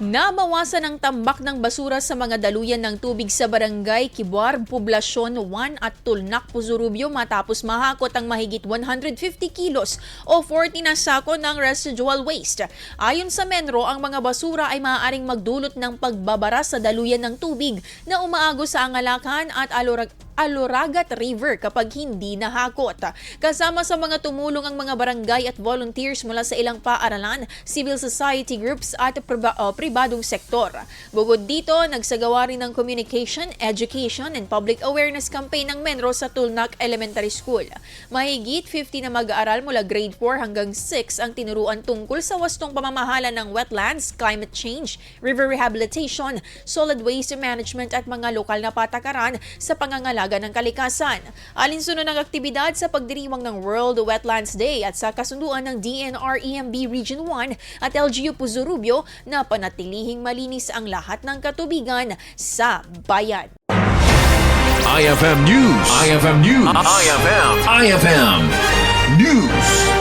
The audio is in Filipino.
Nabawasan ang tambak ng basura sa mga daluyan ng tubig sa barangay Kibuar, Poblasyon 1 at Tulnak, Pozorrubio matapos mahakot ang mahigit 150 kilos o 40 na sako ng residual waste. Ayon sa Menro, ang mga basura ay maaaring magdulot ng pagbabara sa daluyan ng tubig na umaagos sa Angalakan at Aloragat River kapag hindi nahakot. Kasama sa mga tumulong ang mga barangay at volunteers mula sa ilang paaralan, civil society groups at pribadong sektor. Bukod dito, nagsagawa rin ng communication, education and public awareness campaign ng Menro sa Tulnak Elementary School. Mahigit 50 na mag-aaral mula grade 4 hanggang 6 ang tinuruan tungkol sa wastong pamamahala ng wetlands, climate change, river rehabilitation, solid waste management at mga lokal na patakaran sa pangangalaga ng kalikasan. Alinsunod ng aktibidad sa pagdiriwang ng World Wetlands Day at sa kasunduan ng DNR-EMB Region 1 at LGU Pozorrubio na panatilihing malinis ang lahat ng katubigan sa bayan. IFM News. IFM News. IFM News.